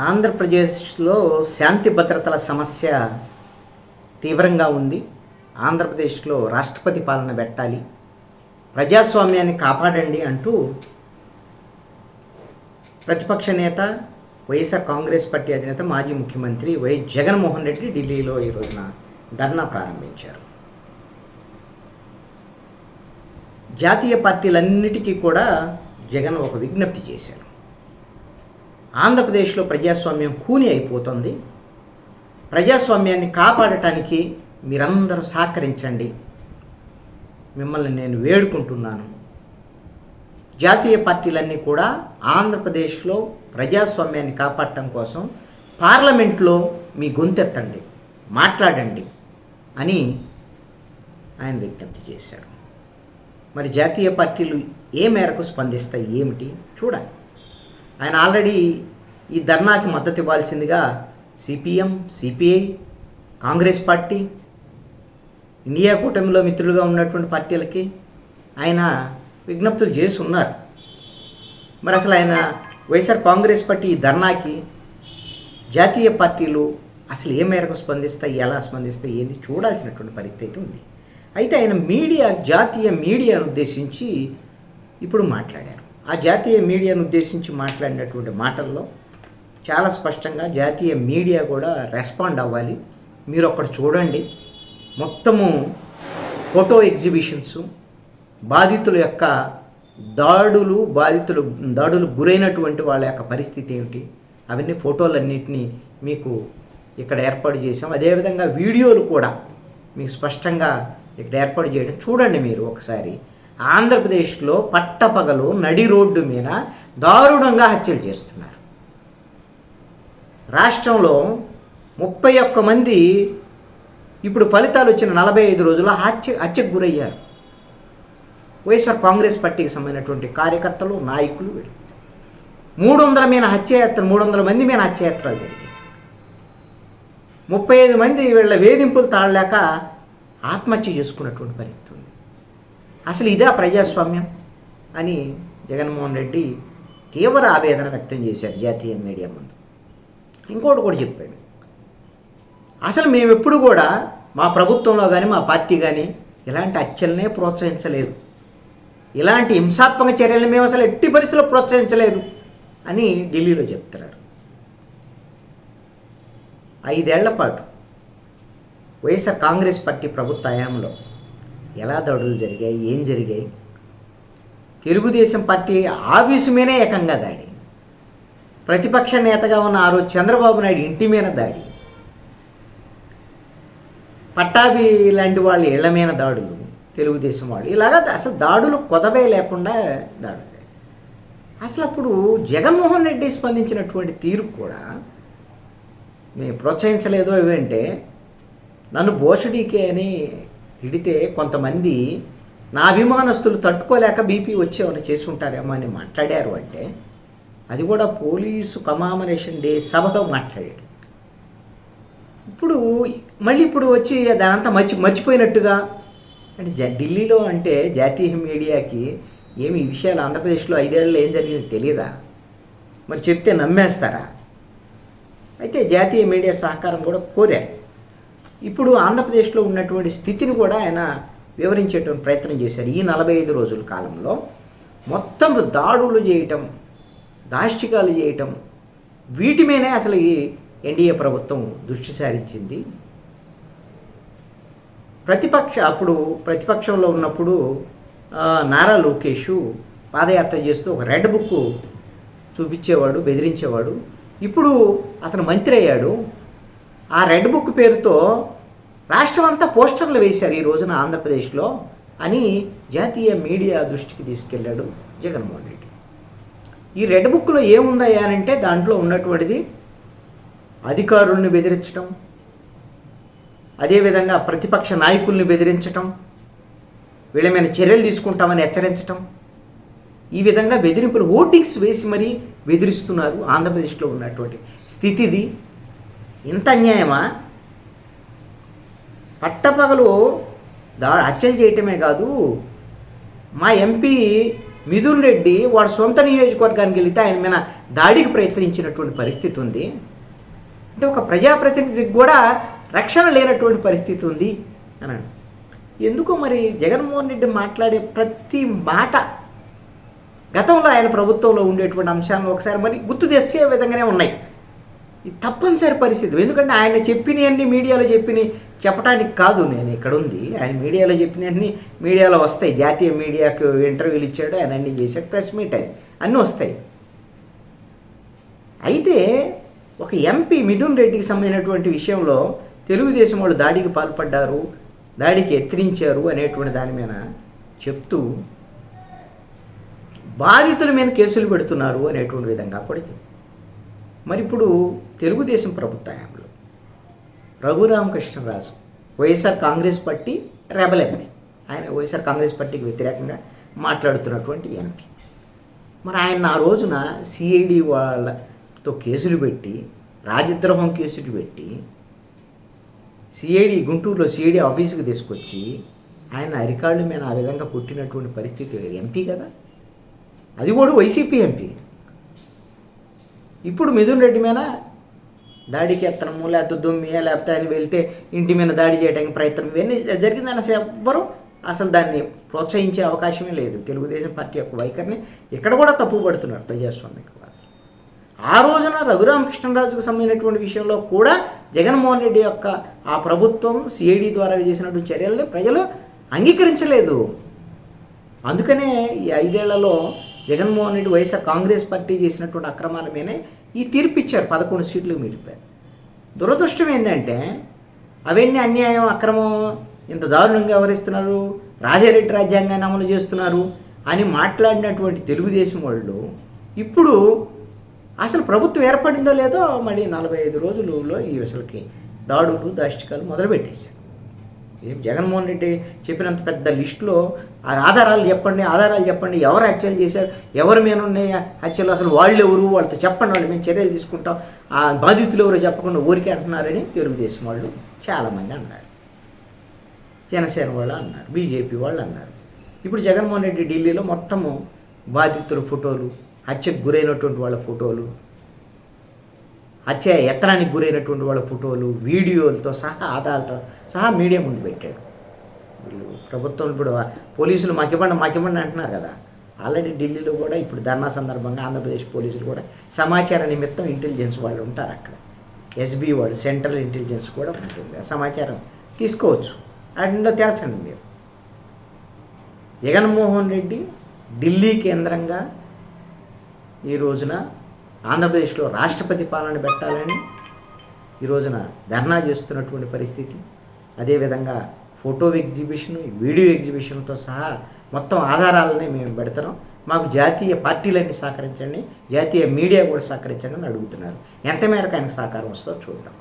ఆంధ్రప్రదేశ్లో శాంతి భద్రతల సమస్య తీవ్రంగా ఉంది. ఆంధ్రప్రదేశ్లో రాష్ట్రపతి పాలన పెట్టాలి, ప్రజాస్వామ్యాన్ని కాపాడండి అంటూ ప్రతిపక్ష నేత వైఎస్ఆర్ కాంగ్రెస్ పార్టీ అధినేత మాజీ ముఖ్యమంత్రి వైఎస్ జగన్మోహన్ రెడ్డి ఢిల్లీలో ఈ రోజున ధర్నా ప్రారంభించారు. జాతీయ పార్టీలన్నిటికీ కూడా జగన్ ఒక విజ్ఞప్తి చేశారు. ఆంధ్రప్రదేశ్లో ప్రజాస్వామ్యం కూని అయిపోతుంది, ప్రజాస్వామ్యాన్ని కాపాడటానికి మీరందరూ సహకరించండి, మిమ్మల్ని నేను వేడుకుంటున్నాను. జాతీయ పార్టీలన్నీ కూడా ఆంధ్రప్రదేశ్లో ప్రజాస్వామ్యాన్ని కాపాడటం కోసం పార్లమెంట్లో మీ గొంతెత్తండి, మాట్లాడండి అని ఆయన విజ్ఞప్తి చేశారు. మరి జాతీయ పార్టీలు ఏ మేరకు స్పందిస్తాయి ఏమిటి చూడాలి. ఆయన ఆల్రెడీ ఈ ధర్నాకి మద్దతు ఇవ్వాల్సిందిగా CPM, CPI, Congress party, India కూటమిలో మిత్రులుగా ఉన్నటువంటి పార్టీలకి ఆయన విజ్ఞప్తులు చేసి ఉన్నారు. మరి అసలు ఆయన వైఎస్ఆర్ కాంగ్రెస్ పార్టీ ఈ ధర్నాకి జాతీయ పార్టీలు అసలు ఏ మేరకు స్పందిస్తాయి, ఎలా స్పందిస్తాయి, ఏంది చూడాల్సినటువంటి పరిస్థితి ఉంది. అయితే ఆయన జాతీయ మీడియాను ఉద్దేశించి ఇప్పుడు మాట్లాడారు. ఆ జాతీయ మీడియాను ఉద్దేశించి మాట్లాడినటువంటి మాటల్లో చాలా స్పష్టంగా జాతీయ మీడియా కూడా రెస్పాండ్ అవ్వాలి. మీరు ఒక్కటి చూడండి, మొత్తము ఫోటో ఎగ్జిబిషన్స్, బాధితుల యొక్క దాడులు గురైనటువంటి వాళ్ళ యొక్క పరిస్థితి ఏమిటి, అవన్నీ ఫోటోలన్నింటినీ మీకు ఇక్కడ ఏర్పాటు చేసాం. అదేవిధంగా వీడియోలు కూడా మీకు స్పష్టంగా ఇక్కడ ఏర్పాటు చేయడం చూడండి. మీరు ఒకసారి ఆంధ్రప్రదేశ్లో పట్టపగలు నడి రోడ్డు మీద దారుణంగా హత్యలు చేస్తున్నారు. రాష్ట్రంలో 31 మంది ఇప్పుడు ఫలితాలు వచ్చిన 45 రోజుల్లో హత్యకు గురయ్యారు. వైఎస్ఆర్ కాంగ్రెస్ పార్టీకి సంబంధించినటువంటి కార్యకర్తలు, నాయకులు 300 మంది మీద హత్యాయత్నాలు జరిగాయి. 35 మంది వీళ్ళ వేధింపులు తాళలేక ఆత్మహత్య చేసుకున్నటువంటి పరిస్థితి ఉంది. అసలు ఇదే ప్రజాస్వామ్యం అని జగన్మోహన్ రెడ్డి తీవ్ర ఆవేదన వ్యక్తం చేశారు జాతీయ మీడియా ముందు. ఇంకోటి కూడా చెప్పాడు, అసలు మేము ఎప్పుడు కూడా మా ప్రభుత్వంలో కానీ మా పార్టీ కానీ ఇలాంటి హత్యలనే ప్రోత్సహించలేదు, ఇలాంటి హింసాత్మక చర్యలను మేము అసలు ఎట్టి పరిస్థితుల్లో ప్రోత్సహించలేదు అని ఢిల్లీలో చెప్తున్నారు. 5 ఏళ్ల పాటు వైఎస్ఆర్ కాంగ్రెస్ పార్టీ ప్రభుత్వ హయాంలో ఎలా దాడులు జరిగాయి, ఏం జరిగాయి, తెలుగుదేశం పార్టీ ఆఫీసు మీదే ఏకంగా దాడి, ప్రతిపక్ష నేతగా ఉన్న ఆ రోజు చంద్రబాబు నాయుడు ఇంటి మీద దాడి, పట్టాభి లాంటి వాళ్ళు ఇళ్ల మీద దాడులు, తెలుగుదేశం వాళ్ళు, ఇలాగా అసలు దాడులు కొదవే లేకుండా దాడులు. అసలు అప్పుడు జగన్మోహన్ రెడ్డి స్పందించినటువంటి తీరు కూడా మేము ప్రోత్సహించలేదు. ఏమంటే నన్ను భోషడీకే అని తిడితే కొంతమంది నా అభిమానస్తులు తట్టుకోలేక బీపీ వచ్చేవని చేసి ఉంటారేమో అని మాట్లాడారు. అంటే అది కూడా పోలీసు కమామరేషన్ డే సభలో మాట్లాడాడు. ఇప్పుడు వచ్చి దానంతా మర్చిపోయినట్టుగా అంటే ఢిల్లీలో అంటే జాతీయ మీడియాకి ఏమి ఈ విషయాలు ఆంధ్రప్రదేశ్లో 5 ఏళ్ళలో ఏం జరిగిందో తెలియదా? మరి చెప్తే నమ్మేస్తారా? అయితే జాతీయ మీడియా సహకారం కూడా కోరారు. ఇప్పుడు ఆంధ్రప్రదేశ్లో ఉన్నటువంటి స్థితిని కూడా ఆయన వివరించేటువంటి ప్రయత్నం చేశారు. ఈ 45 రోజుల కాలంలో మొత్తం దాడులు చేయటం, దాష్టికాలు చేయటం, వీటి మీదే అసలు ఈ ఎన్డీఏ ప్రభుత్వం దృష్టి సారించింది. ప్రతిపక్షంలో ఉన్నప్పుడు నారా లోకేష్ పాదయాత్ర చేస్తూ ఒక రెడ్ బుక్ చూపించేవాడు, బెదిరించేవాడు. ఇప్పుడు అతను మంత్రి అయ్యాడు, ఆ రెడ్ బుక్ పేరుతో రాష్ట్రం అంతా పోస్టర్లు వేశారు ఈ రోజున ఆంధ్రప్రదేశ్లో అని జాతీయ మీడియా దృష్టికి తీసుకెళ్ళాడు జగన్మోహన్ రెడ్డి. ఈ రెడ్ బుక్లో ఏముందయ్యా అంటే దాంట్లో ఉన్నటువంటిది అధికారులను బెదిరించడం, అదేవిధంగా ప్రతిపక్ష నాయకుల్ని బెదిరించటం, వీళ్ళ మీద చర్యలు తీసుకుంటామని హెచ్చరించటం, ఈ విధంగా బెదిరింపులు హోర్డింగ్స్ వేసి మరీ బెదిరిస్తున్నారు. ఆంధ్రప్రదేశ్లో ఉన్నటువంటి స్థితిది. ఇంత అన్యాయమా? పట్టపగలు హత్యలు చేయటమే కాదు, మా ఎంపీ మిథున్ రెడ్డి వాడు సొంత నియోజకవర్గానికి వెళితే ఆయన మీద దాడికి ప్రయత్నించినటువంటి పరిస్థితి ఉంది. అంటే ఒక ప్రజాప్రతినిధికి కూడా రక్షణ లేనటువంటి పరిస్థితి ఉంది అని. ఎందుకో మరి జగన్మోహన్ రెడ్డి మాట్లాడే ప్రతి మాట గతంలో ఆయన ప్రభుత్వంలో ఉండేటువంటి అంశాలను ఒకసారి మరి గుర్తు తెచ్చే విధంగానే ఉన్నాయి. ఇది తప్పనిసరి పరిస్థితి. ఎందుకంటే ఆయన చెప్పినవన్నీ మీడియాలో చెప్పడానికి కాదు నేను ఇక్కడ ఉంది. ఆయన మీడియాలో చెప్పినవన్నీ మీడియాలో వస్తాయి. జాతీయ మీడియాకు ఇంటర్వ్యూలు ఇచ్చాడు, ఆయన అన్నీ చేశాడు, ప్రెస్ మీట్ అది అన్నీ వస్తాయి. అయితే ఒక ఎంపీ మిథున్ రెడ్డికి సంబంధించినటువంటి విషయంలో తెలుగుదేశం వాళ్ళు దాడికి పాల్పడ్డారు, దాడికి ఎత్తిరించారు అనేటువంటి దాని మీద చెప్తూ బాధితుల మీద కేసులు పెడుతున్నారు అనేటువంటి విధంగా కూడా చెప్తారు. మరి ఇప్పుడు తెలుగుదేశం ప్రభుత్వంలో Raghurama Krishna Raju YSR Congress party rebel MP, ఆయన వైఎస్ఆర్ కాంగ్రెస్ పార్టీకి వ్యతిరేకంగా మాట్లాడుతున్నటువంటి ఎంపీ. మరి ఆయన ఆ రోజున సిఐడి వాళ్ళతో కేసులు పెట్టి, రాజద్రోహం కేసులు పెట్టి, సిఐడి గుంటూరులో సిఐడి ఆఫీస్కి తీసుకొచ్చి ఆయన అరికాళ్ళ మీద ఆ విధంగా పుట్టినటువంటి పరిస్థితి ఎంపీ కదా, అది కూడా వైసీపీ ఎంపీ. ఇప్పుడు మిథున్ రెడ్డి మీద దాడికి ఎత్తనము, లేకపోతే దుమ్మియా, లేకపోతే ఆయన వెళ్తే ఇంటి మీద దాడి చేయడానికి ప్రయత్నం, ఇవన్నీ జరిగిందని అసలు ఎవ్వరూ అసలు దాన్ని ప్రోత్సహించే అవకాశమే లేదు. తెలుగుదేశం పార్టీ యొక్క వైఖరిని ఇక్కడ కూడా తప్పుపడుతున్నారు ప్రజాస్వామ్య. ఆ రోజున రఘురామకృష్ణరాజుకు సంబంధించినటువంటి విషయంలో కూడా జగన్మోహన్ రెడ్డి యొక్క ఆ ప్రభుత్వం సిఐడి ద్వారా చేసినటువంటి చర్యల్ని ప్రజలు అంగీకరించలేదు. అందుకనే ఈ 5 ఏళ్లలో జగన్మోహన్ రెడ్డి వైఎస్ఆర్ కాంగ్రెస్ పార్టీ చేసినటువంటి అక్రమాల మీదనే ఈ తీర్పు ఇచ్చారు. 11 సీట్లు మిగిలిపోయారు. దురదృష్టం ఏంటంటే అవన్నీ అన్యాయం, అక్రమం, ఇంత దారుణంగా వ్యవహరిస్తున్నారు, రాజారెడ్డి రాజ్యాంగాన్ని అమలు చేస్తున్నారు అని మాట్లాడినటువంటి తెలుగుదేశం వాళ్ళు ఇప్పుడు అసలు ప్రభుత్వం ఏర్పడిందో లేదో మళ్ళీ 45 రోజులలో ఈ అసలుకి దాడులు, దాష్టికాలు మొదలుపెట్టేశారు. ఏం జగన్మోహన్ రెడ్డి చెప్పినంత పెద్ద లిస్టులో ఆధారాలు చెప్పండి, ఎవరు హత్యలు చేశారు, ఎవరి మీద ఉన్నాయి హత్యలు, అసలు వాళ్ళు ఎవరు, వాళ్ళతో చెప్పండి, వాళ్ళు మేము చర్యలు తీసుకుంటాం, ఆ బాధితులు ఎవరో చెప్పకుండా ఊరికే అంటున్నారని తెలుగుదేశం వాళ్ళు చాలామంది అన్నారు, జనసేన వాళ్ళు అన్నారు, బీజేపీ వాళ్ళు అన్నారు. ఇప్పుడు జగన్మోహన్ రెడ్డి ఢిల్లీలో మొత్తము బాధితుల ఫోటోలు, హత్యకు గురైనటువంటి వాళ్ళ ఫోటోలు, హత్య యత్నానికి గురైనటువంటి వాళ్ళ ఫోటోలు, వీడియోలతో సహా, ఆధారాలతో సహా మీడియా ముందు పెట్టాడు. వీళ్ళు ప్రభుత్వం ఇప్పుడు పోలీసులు మాకివ్వండి అంటున్నారు కదా. ఆల్రెడీ ఢిల్లీలో కూడా ఇప్పుడు ధర్నా సందర్భంగా ఆంధ్రప్రదేశ్ పోలీసులు కూడా సమాచార నిమిత్తం ఇంటెలిజెన్స్ వాళ్ళు ఉంటారు అక్కడ. ఎస్బీ వాళ్ళు, సెంట్రల్ ఇంటెలిజెన్స్ కూడా ఉంటుంది. సమాచారం తీసుకోవచ్చు. అందులో తేల్చండి మీరు. జగన్మోహన్ రెడ్డి ఢిల్లీ కేంద్రంగా ఈ రోజున ఆంధ్రప్రదేశ్లో రాష్ట్రపతి పాలన పెట్టాలని ఈ రోజున ధర్నా చేస్తున్నటువంటి పరిస్థితి. అదేవిధంగా ఫోటో ఎగ్జిబిషన్, వీడియో ఎగ్జిబిషన్తో సహా మొత్తం ఆధారాలనే మేము పెడతాం, మాకు జాతీయ పార్టీలన్నీ సహకరించండి, జాతీయ మీడియా కూడా సహకరించండి అని అడుగుతున్నారు. ఎంత మేరకు ఆయనకు సహకారం వస్తుందో చూద్దాం.